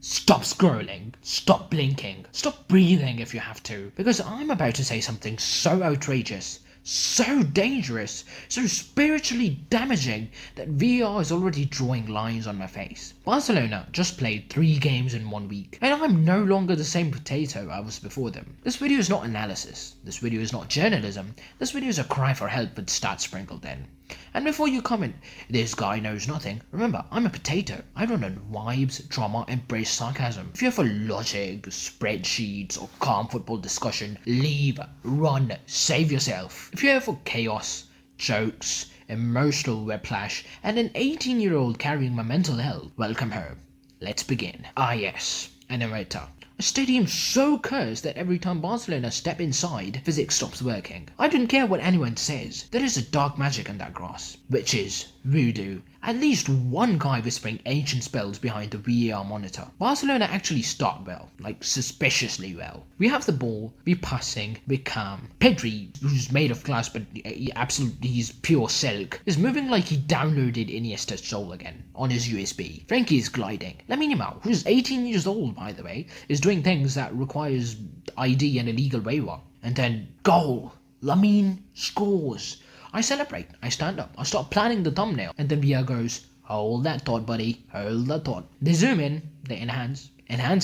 Stop scrolling, stop blinking, stop breathing if you have to, because I'm about to say something so outrageous, so dangerous, so spiritually damaging that VR is already drawing lines on my face. Barcelona just played 3 games in 1 week, and I'm no longer the same potato I was before them. This video is not analysis, this video is not journalism, this video is a cry for help with stats sprinkled in. And before you comment, this guy knows nothing, remember, I'm a potato. I don't know vibes, drama, embrace sarcasm. If you're for logic, spreadsheets, or calm football discussion, leave, run, save yourself. If you're here for chaos, jokes, emotional whiplash, and an 18-year-old carrying my mental health, welcome home. Let's begin. Ah yes, an narrator. A stadium so cursed that every time Barcelona step inside, physics stops working. I don't care what anyone says, there is a dark magic in that grass. Witches, voodoo, at least one guy whispering ancient spells behind the VAR monitor. Barcelona actually start well, like suspiciously well. We have the ball, we're passing, we're calm. Pedri, who's made of glass but he's pure silk, is moving like he downloaded Iniesta's soul again on his USB. Frankie is gliding. Lamine Yamal, who's 18 years old by the way, is doing things that requires ID and a legal waiver. And then goal. Lamine scores. I celebrate, I stand up, I start planning the thumbnail, and then VR goes, hold that thought buddy, hold that thought. They zoom in, they enhance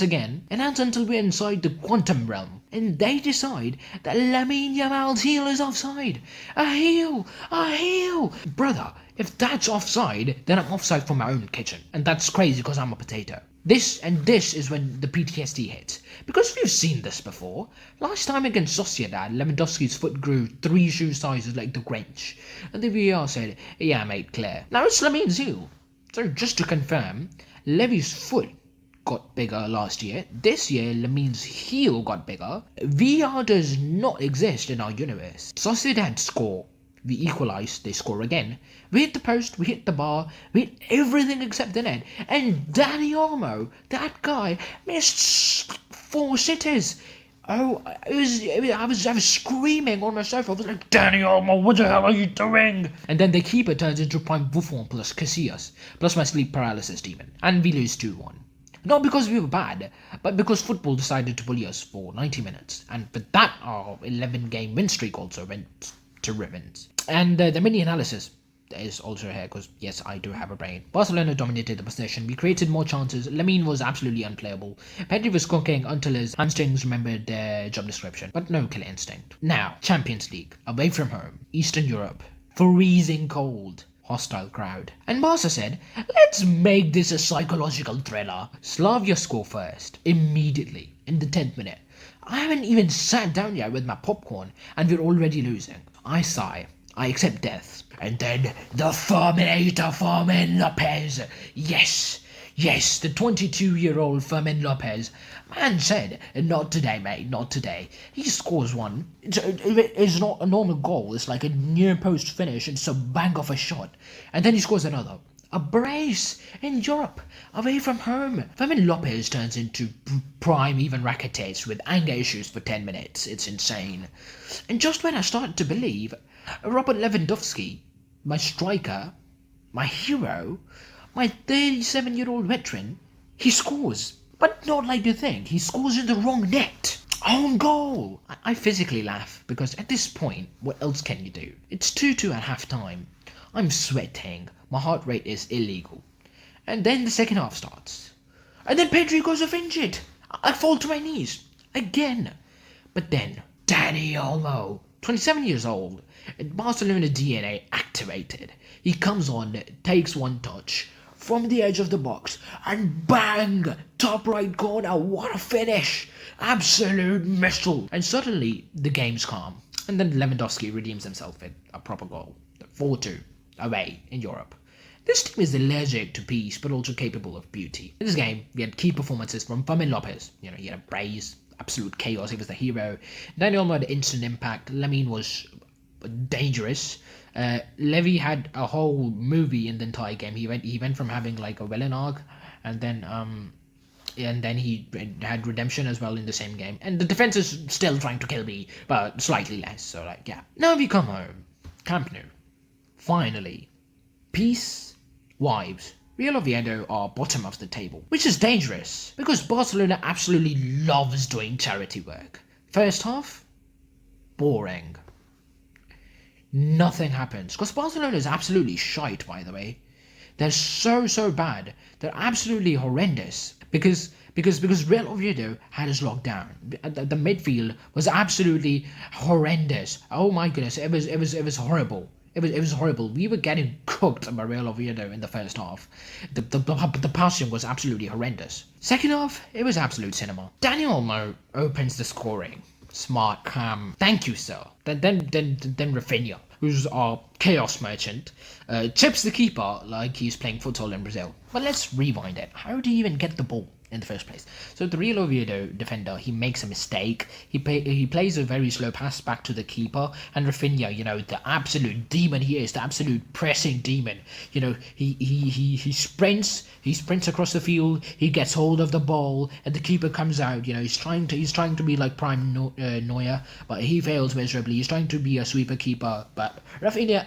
again, enhance until we're inside the quantum realm, and they decide that Lamine Yamal's heel is offside. A heel! Brother, if that's offside, then I'm offside from my own kitchen, and that's crazy because I'm a potato. This is when the PTSD hits. Because we've seen this before. Last time against Sociedad, Lewandowski's foot grew 3 shoe sizes like the Grinch. And the VAR said, yeah mate, clear. Now it's Lamine's heel. So just to confirm, Levy's foot got bigger last year. This year, Lamine's heel got bigger. VR does not exist in our universe. Sociedad score. We equalise, they score again. We hit the post, we hit the bar, we hit everything except the net. And Dani Olmo, that guy, missed 4 sitters. Oh, I was screaming on my sofa. I was like, Dani Olmo, what the hell are you doing? And then the keeper turns into prime Buffon plus Casillas, plus my sleep paralysis demon. And we lose 2-1. Not because we were bad, but because football decided to bully us for 90 minutes. And with that, our 11-game win streak also went to ribbons. And the mini analysis is also here because yes, I do have a brain. Barcelona dominated the possession. We created more chances. Lamine was absolutely unplayable. Pedri was cooking until his hamstrings remembered their job description, but no killer instinct. Now, Champions League, away from home, Eastern Europe, freezing cold, hostile crowd. And Barca said, let's make this a psychological thriller. Slavia score first, immediately, in the 10th minute. I haven't even sat down yet with my popcorn and we're already losing. I sigh. I accept death. And then the Ferminator Fermín Lopez. Yes, the 22-year-old Fermín Lopez. Man said, not today, mate, not today. He scores one. It's not a normal goal. It's like a near post finish. It's a bang of a shot. And then he scores another. A brace in Europe, away from home. Fermín Lopez turns into prime even Rakitic with anger issues for 10 minutes. It's insane. And just when I started to believe, Robert Lewandowski, my striker, my hero, my 37-year-old veteran, he scores. But not like you think, he scores in the wrong net. Own goal! I physically laugh because at this point, what else can you do? It's 2-2 at half time. I'm sweating. My heart rate is illegal. And then the second half starts. And then Pedri goes off injured. I fall to my knees. Again. But then, Dani Olmo, 27 years old, and Barcelona DNA activated. He comes on, takes one touch from the edge of the box, and bang! Top right corner, what a finish! Absolute missile. And suddenly, the game's calm. And then Lewandowski redeems himself with a proper goal. 4-2. Away in Europe. This team is allergic to peace, but also capable of beauty. In this game, we had key performances from Fermín Lopez. He had a brace, absolute chaos, he was the hero. Dani Olmo had instant impact. Lamine was dangerous. Levy had a whole movie in the entire game. He went from having like a villain arc, and then he had redemption as well in the same game. And the defense is still trying to kill me, but slightly less. So like, yeah. Now we come home. Camp Nou. Finally. Peace, wives, Real Oviedo are bottom of the table, which is dangerous because Barcelona absolutely loves doing charity work. First half, boring. Nothing happens because Barcelona is absolutely shite, by the way. They're so bad. They're absolutely horrendous because Real Oviedo had us locked down. The midfield was absolutely horrendous. Oh my goodness, it was horrible. It was horrible. We were getting cooked by Real Oviedo in the first half. The passing was absolutely horrendous. Second half, it was absolute cinema. Dani Olmo opens the scoring. Smart, calm. Thank you, sir. Then Rafinha, who's our chaos merchant, chips the keeper like he's playing futsal in Brazil. But let's rewind it. How do you even get the ball in the first place? So the Real Oviedo defender, he makes a mistake. He plays a very slow pass back to the keeper, and Rafinha, the absolute demon he is, the absolute pressing demon. He sprints across the field. He gets hold of the ball, and the keeper comes out. He's trying to be like prime Neuer, but he fails miserably. He's trying to be a sweeper keeper, but Rafinha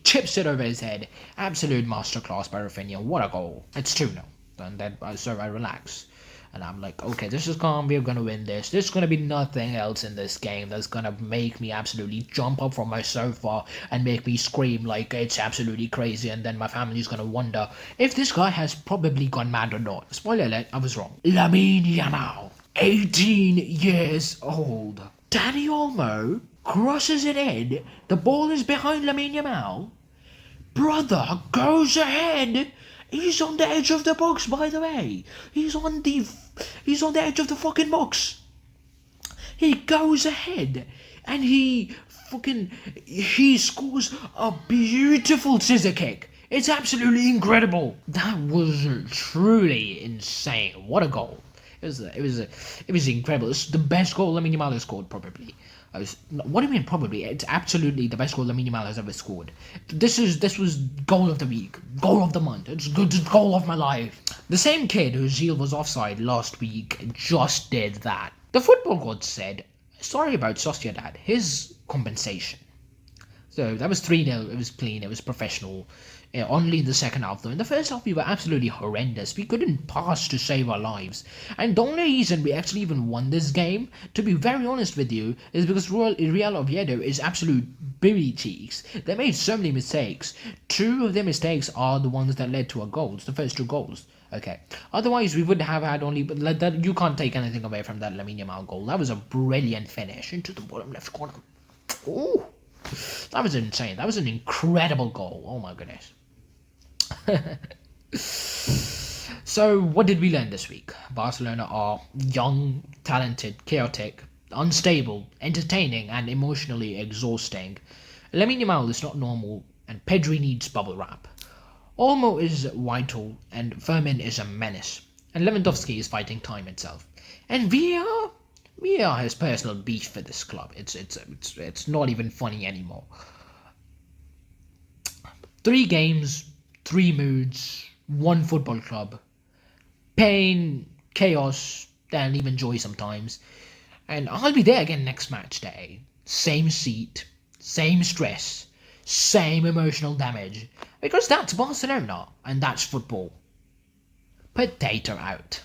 chips it over his head. Absolute masterclass by Rafinha. What a goal! It's 2-0. And then so I relax, and I'm like, okay, this is calm. We're gonna win this. There's gonna be nothing else in this game that's gonna make me absolutely jump up from my sofa and make me scream like it's absolutely crazy, and then my family's gonna wonder if this guy has probably gone mad or not. Spoiler alert, I was wrong. Lamine Yamal, 18 years old. Dani Olmo crosses it in. The ball is behind Lamine Yamal. Brother goes ahead. He's on the edge of the box, by the way. He's on the edge of the fucking box. He goes ahead and he scores a beautiful scissor kick. It's absolutely incredible. That was truly insane. What a goal. It was incredible. It's the best goal Lamine Yamal has scored, probably. What do you mean probably? It's absolutely the best goal Lamine Yamal has ever scored. This was goal of the week, goal of the month. It's goal of my life. The same kid whose heel was offside last week just did that. The football gods said, sorry about Sociedad, his compensation. So that was 3-0, it was clean, it was professional. Only in the second half though. In the first half we were absolutely horrendous. We couldn't pass to save our lives. And the only reason we actually even won this game, to be very honest with you, is because Real Oviedo is absolute booty cheeks. They made so many mistakes. 2 of their mistakes are the ones that led to our goals, the first 2 goals. Okay. Otherwise, we would have had only... But that, you can't take anything away from that Lamine Yamal goal. That was a brilliant finish into the bottom left corner. Ooh. That was insane. That was an incredible goal. Oh my goodness. So, what did we learn this week? Barcelona are young, talented, chaotic, unstable, entertaining, and emotionally exhausting. Lamine Yamal is not normal, and Pedri needs bubble wrap. Olmo is vital, and Fermín is a menace, and Lewandowski is fighting time itself. And VR has personal beef with this club. It's not even funny anymore. 3 games, 3 moods, 1 football club. Pain, chaos, and even joy sometimes. And I'll be there again next match day. Same seat, same stress, same emotional damage. Because that's Barcelona, and that's football. Potato out.